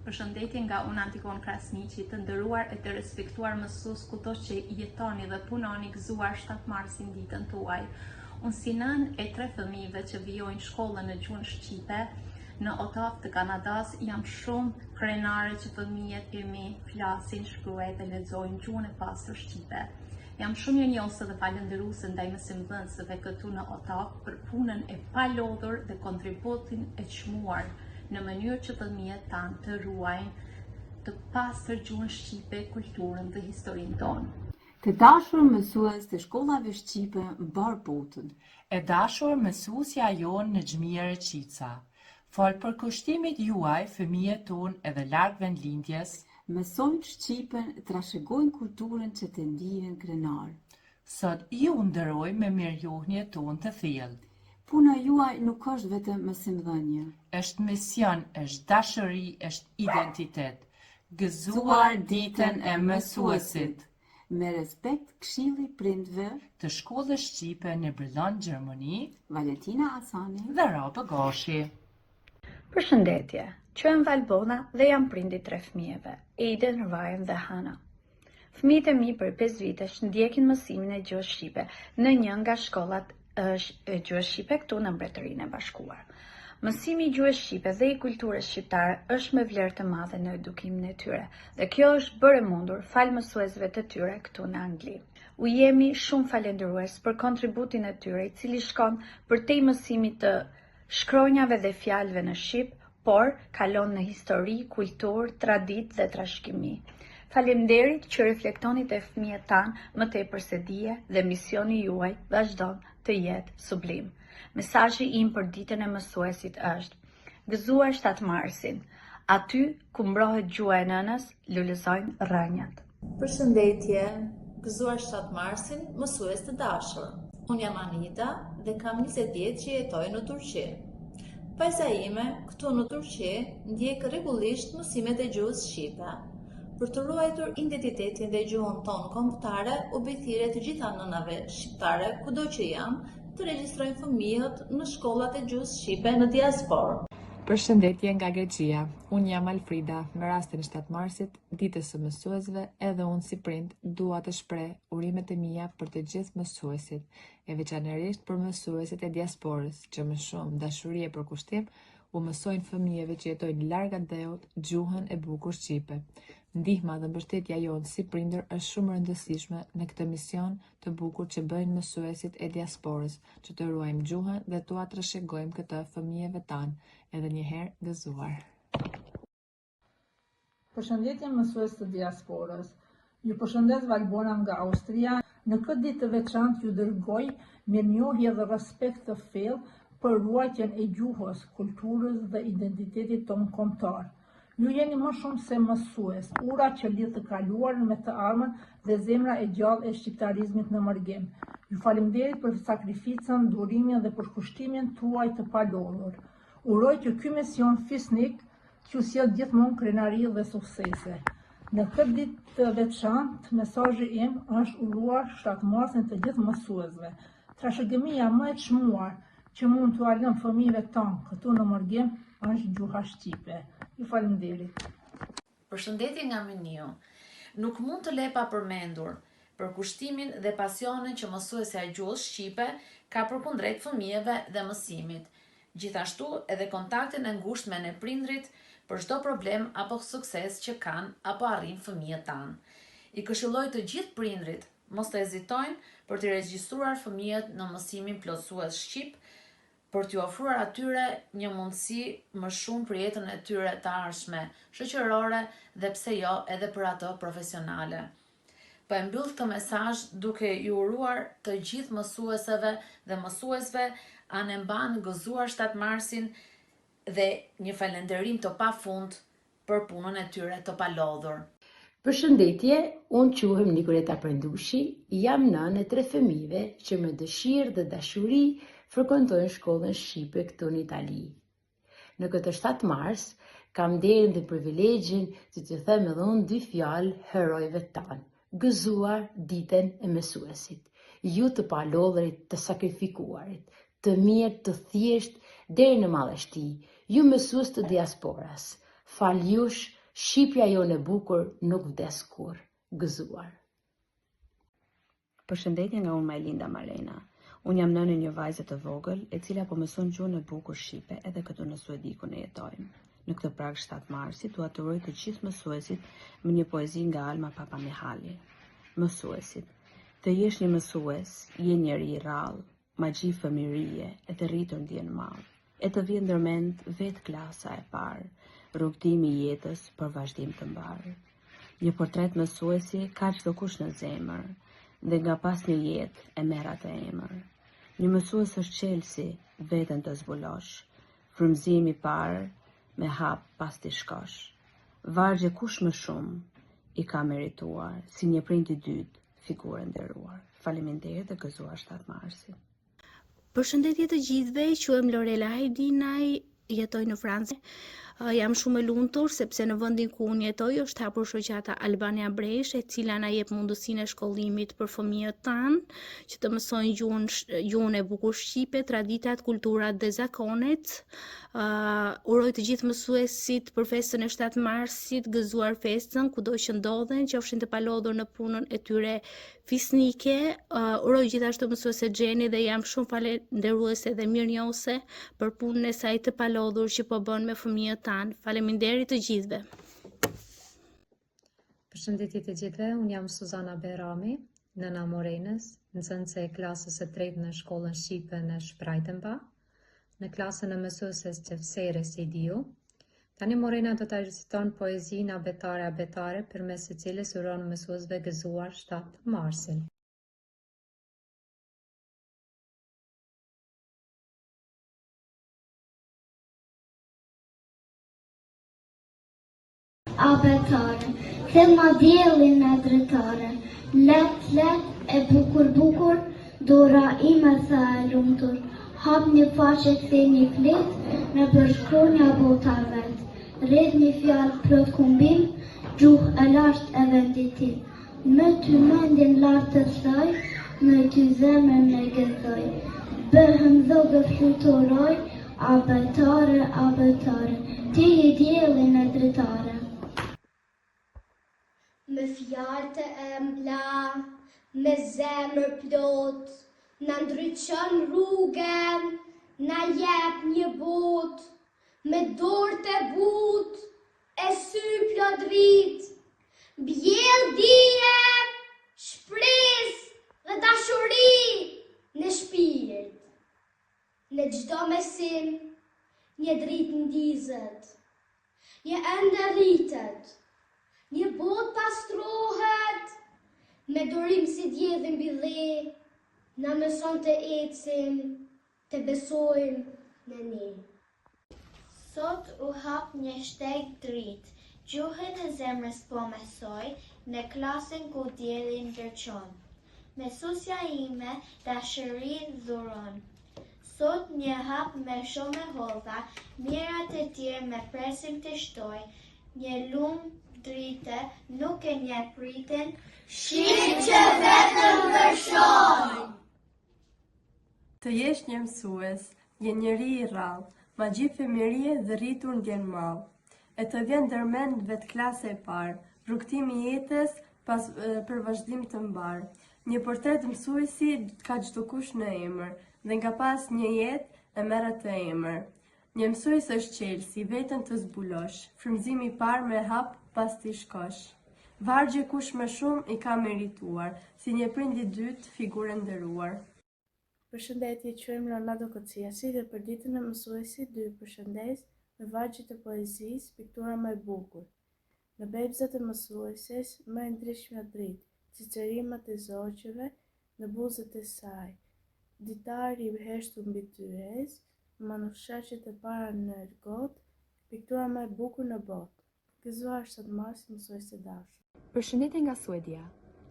Përshëndetje nga unë Antikon Krasniqi, të nderuar e të respektuar mësues kudo që jetoni dhe punoni, gëzuar 7 marsin ditën tuaj. Unë si nën e 3 fëmijëve që vijojnë shkollën në gjuhën shqipe në Ottawa të Kanadas, jam shumë krenare që fëmijët e mi flasin, shkruajnë dhe lexojnë gjuhën e pastër shqipe. Jam shumë mirënjohëse dhe falënderuese ndaj mësimdhënësve këtu në Ottawa për punën e palodhur dhe kontributin e çmuar në mënyrë që fëmijët tanë të ruajnë të pastër gjuhën shqipe, kulturën dhe historinë tonë. Të dashur mësues të shkollave shqipe mbar botën. E dashur mësuesja jonë në Xhmire Qica. Fol për kushtimit juaj, fëmijët tonë edhe larg vendlindjes, Mësojnë shqipen, trashëgojnë kulturën që të ndihen krenar. sot ju nderoj me mirënjohjen tonë të thellë. Puna juaj nuk është vetëm mësimdhënie. Është mision, është dashuri, është identitet. Gëzuar ditën e mësuesit. Me respekt, këshilli prindve Të shkollës shqipe në Berlin, Gjermani, Valentina Asani dhe Rabë Gashi. Përshëndetje, quhem Valbona dhe jam prindi 3 fëmijëve, Aiden, Ryan dhe Hana. Fëmijët e mi për 5 vitesh ndjekin mësimin e gjuhës shqipe në një nga shkollat e gjuhës shqipe këtu në Mbretërinë e Bashkuar. Mësimi i gjuhës shqipe dhe i kulturës shqiptare është me vlerë të madhe në edukimin e tyre, dhe kjo është bërë e mundur fal mësuesve të tyre këtu në Angli. U jemi shumë falendërues për kontributin e tyre, i cili shkon përtej mësimit të shkronjave dhe fjalëve në shqip, por kalon në histori, kulturë, traditë dhe trashëgimi. Faleminderit që reflektoni te fëmijët tanë më tepër se dije dhe misioni juaj vazhdon të jetë sublim. Mesazhi im për ditën e mësuesit është: gëzuar 7 marsin. aty ku mbrohet gjua e nënës, lulëzojnë rrënjët. Përshëndetje, gëzuar 7 Marsin, mësues të dashur. Unë jam Anita dhe kam 20 vjetë që jetoj në Turqi. Vajza ime, këtu në Turqi, ndjek rregullisht mësimet e gjuhës shqipe. Për të ruajtur identitetin dhe gjuhën tonë kombëtare, u bëj thirrje të gjitha nënave shqiptare, kudo që janë, të regjistrojnë fëmijët në shkollat e gjuhës shqipe në diasporë. Përshëndetje nga Greqia. Unë jam Alfrida. Me rastin 7 Marsit, ditës së mësuesve, edhe unë si prind dua të shpreh urimet e mia për të gjithë mësuesit, e veçanërisht për mësuesit e diasporës, që më shumë dashuri e përkushtim u mësojnë fëmijëve që jetojnë larg andeut gjuhën e bukur shqipe. Ndihma dhe mbështetja jonë si prindër është shumë e rëndësishme në këtë mision të bukur që bëjnë mësuesit e diasporës, që të ruajmë gjuhën dhe t'ua trashëgojmë këtë fëmijëve tanë, edhe një herë gëzuar. Përshëndetje mësues të diasporës. Ju përshëndes Valbona nga Austria. Në këtë ditë të veçantë ju dërgoj mirënjohje dhe respekt të thellë për ruajtjen e gjuhës, kulturës dhe identitetit tonë kombëtar. Ju jeni më shumë se mësues, ura që lidh të kaluarën me të ardhmen dhe zemra e gjallë e shqiptarizmit në mërgim. Ju faleminderit për sakrificën, durimin dhe përkushtimin tuaj të palodhur. Uroj që ky mision fisnik t'ju sjellë gjithmonë krenari dhe suksese. Në këtë ditë të veçantë, mesazhi im është uruar 7 Marsin të gjithë mësuesve. Trashëgimia më e çmuar që mund t'u lëm fëmijëve tonë këtu në mërgim është gjuha shqipe. Ju faleminderit. Përshëndetje nga Meniu. Nuk mund të le pa përmendur përkushtimin dhe pasionin që mësuesja e gjuhës shqipe ka përkundrejt fëmijëve dhe mësimit. Gjithashtu edhe kontaktin e ngushtë me neprindrit për çdo problem apo sukses që kanë apo arrin fëmijët tanë. I këshilloj të gjithë prindrit mos të hezitojnë për të regjistruar fëmijët në mësimin plotësues shqip, për t'ju ofruar atyre një mundësi më shumë për jetën e tyre të ardhshme, shoqërore dhe pse jo edhe për ato profesionale. Po e mbyll këtë mesazh duke ju uruar të gjithë mësueseve dhe mësuesve anë mban gëzuar 7 Marsin dhe një falënderim të pafund për punën e tyre të palodhur. Përshëndetje, unë quhem Nikoleta Prendushi, jam nënë e 3 fëmijëve që me dëshirë dhe dashuri frekuentojnë shkollën shqipe këtu në Itali. Në këtë 7 Mars, kam nderin dhe privilegjin të të them edhe unë 2 fjalë herojve tanë. Gëzuar ditën e mësuesit. Ju të palodhërit, të sakrifikuarit, të mirë, të thjesht, deri në madhështi, ju mësues të diasporas. Fal jush, Shqipja jonë e bukur nuk vdes kur. Gëzuar. Përshëndetje nga unë Majlinda Marena. Unë jam nënë një vajze të vogël, e cila po mëson gjuhën e bukur shqipe edhe këtu në Suedi ku ne jetojmë. Në këtë prag 7 Marsit, u aturoj të gjithë mësuesit me një poezi nga Alma Papa Mihali. Mësuesit, të jesh një mësues, je njeri i rrallë, magji fëmijërie, e të rritur ndjen madh. E të vjen ndërmend vetë klasa e parë, rrugtimi i jetës për vazhdim të mbarë. Një portret mësuesi ka çdo kush në zemër, dhe nga pas një jetë e merr atë emër. Një mësues është çelësi, veten të zbulosh, frymëzimi i parë me hap pas ti shkosh. Vargje kush më shumë i ka merituar, si një prind i dytë, figurë nderuar. Faleminderit dhe gëzuar 7 Marsit. Përshëndetje të gjithëve, quhem Lorela Hajdinaj, jetoj në Francë. Jam shumë e lumtur sepse në vendin ku unë jetoj është hapur shoqata Albania Bresh, e cila na jep mundësinë e shkollimit për fëmijët tanë, që të mësojnë gjuhën e bukur shqipe, traditat, kulturat dhe zakonet. Uroj të gjithë mësuesit për festën e 7 Marsit, gëzuar festën kudo që ndodhen, qofshin të palodhur në punën e tyre fisnike. Uroj gjithashtu mësuese Xheni dhe jam shumë falënderuese dhe mirënjohëse për punën e saj të palodhur që po bën me fëmijët tanë. Faleminderit të gjithëve. Përshëndetje të gjithëve, unë jam Suzana Berami, nëna Morenës, nxënëse e klasës së 3 në shkollën shqipe në Shprajtenba, në klasën e mësueses Qefsere Sidiu. Tani Morena do të reciton poezinë Abetare Abetare, përmes së cilës uron mësuesve gëzuar 7 Marsin. abetare, thell ma diellin e dretare, let e bukur, dora ime tha e lumtur, hap një faqe the një flet, me përshkronja bota vet, rreth një fjalë plot kumbim, gjuh e lart e venditim, me ty mendin lart të thoj, me ty zemër me gëthoj, bëhem dhogë fluturoj, abetare, ti i diellin e dretare. Me fjalë të embla, me zemër plot, na ndryqon rrugën, na jep një bot, me dorë të but, e sy plot drit, bjell dije, shpres dhe dashuri në shpirt. Në çdo mesim, një dritë ndizet, një ende rritet, një bot pastrohet, me durim si djedhin mbi dhe, na mëson të ecim, të besojmë në ne. Sot u hap një shteg dritë, gjuhën e zemrës po mësoj, në klasën ku diellin ndërçon. Mësusja ime dashuri dhuron. Sot një hap me shumë e hodha, mirat e tjerë me presim të shtoj, një lumë drite nuk e një pritin, shqip që vetëm vërshoj. Të jesh një mësues, je njeri i rrallë, ma gjithë fëmijërie dhe rritur ndjen mall. E të vjen ndërmend vetë klase e parë, rrugtimi i jetës për vazhdim të mbar. Një portret mësuesi ka çdo kush në emër, dhe nga pas një jetë e merret të emër. Një mësues është qelsi, vetën të zbulosh, frymëzimi i parë me hap pas t'i shkosh. Vargje kush më shumë i ka merituar, si një prind i dytë figurë nderuar. Përshëndetje, quhem Leonardo Kociasi dhe për ditën e mësuesit dy përshëndes me vargje të poezisë, piktura më e bukur. Në bebzat e mësueses më e ndryshmja dritë, cicerimat e zogjeve në buzët e saj. Ditari i heshtur mbi tyres, manushaqet e para në ergot, piktura më e bukur në botë. Gëzuar 7 Mars, mësues të dashur. Përshëndetje nga Suedia.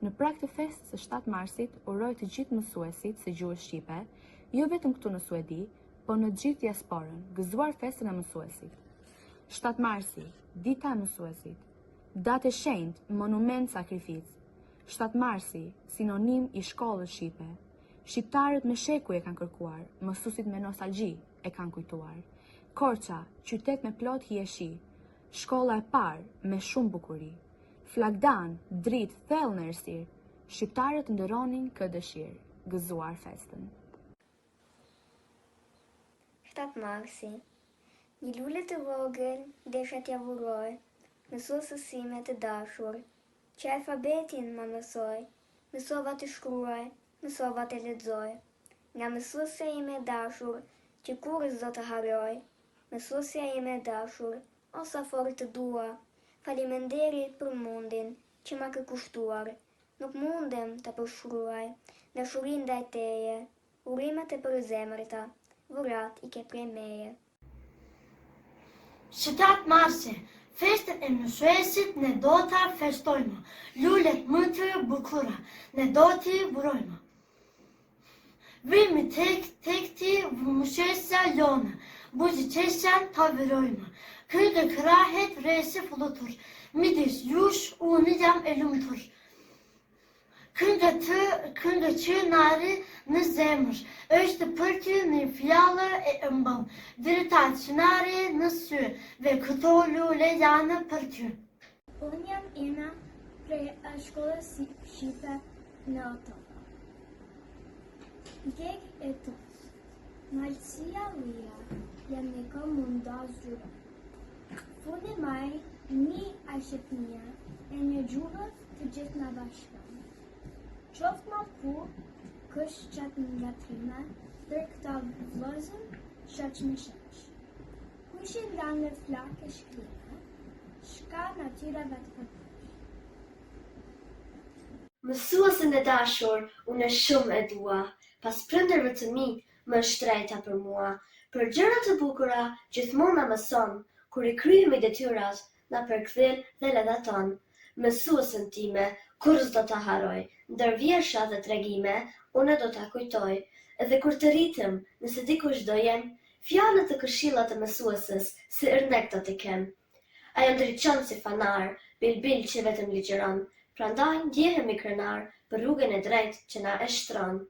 Në prag të festës së 7 Marsit, uroj të gjithë mësuesit së gjuhës shqipe, jo vetëm këtu në Suedi, por në gjithë diasporën, gëzuar festën e mësuesit. 7 Marsi, dita e mësuesit. Datë e shenjtë, monument sakrificë. 7 Marsi, sinonim i shkollës shqipe. Shqiptarët me shekuj e kanë kërkuar, mësuesit me nostalgji e kanë kujtuar. Korça, qytet me plot hieshi, shkolla e parë me shumë bukuri. Flagdan, dritë, thellë në errësirë, shqiptarët ndëronin këtë dëshirë, gëzuar festën. 7 Marsi, një lule të vogël, desha t'ja vuroj, mësuesës sime të dashur, që alfabetin më mësoj, mësova të shkruaj, mësova të lexoj, nga mësuesja ime e dashur, që kurrë s'do të harroj, mësuesja ime e dashur, o sa fort të dua, faleminderit për mundin që ma ke kushtuar, nuk mundem të përshkruaj, dashurin ndaj teje, urimet e përzemërta, vurat i ke prej meje. 7 Marsi, festën e mësuesit ne do ta festojmë, lulet më të bukura, ne do t'i vurojmë. Vimi tek ti mësuesja jona, buzëqeshjan ta vërojmë. Këngë krahet resi flutur, midis jush unë jam e lumtur. Këngë që nari në zemër, është për ty një fjallë e ëmbël, dritat që nari në sy, dhe këto lule janë për ty. Unë jam Ina prej shkollës shqipe në Otova. Gjeg e tos, malësia lira, jam një kom mundas gjurë. Fundi maj, një ashepnia e një gjuhët të gjithë në bashkëm. Qoftë ma ku, kësh qatë nga trima, tër këta vëzën, shaq me shaq. Kushin nga në flak e shkrina, shka natyrave të përpër. Mësuesën e dashur, unë shumë e dua, pas prindërve të mi, më shtrejta për mua, për gjëra të bukura, gjithmonë na mëson, kur i kryhemi detyrat, na përkthel dhe ledaton. Mësuesën time, kur s'do ta haroj, ndër vjersha dhe tregime, unë do ta kujtoj. Edhe kur të rritem, nëse dikush do jem, fjalët e këshillat e mësuesës, si ërnek do t'i kem. Ajo ndriçon si fanar, bilbil që vetëm ligjëron, prandaj ndjehemi krenar për rrugën e drejtë që na e shtron.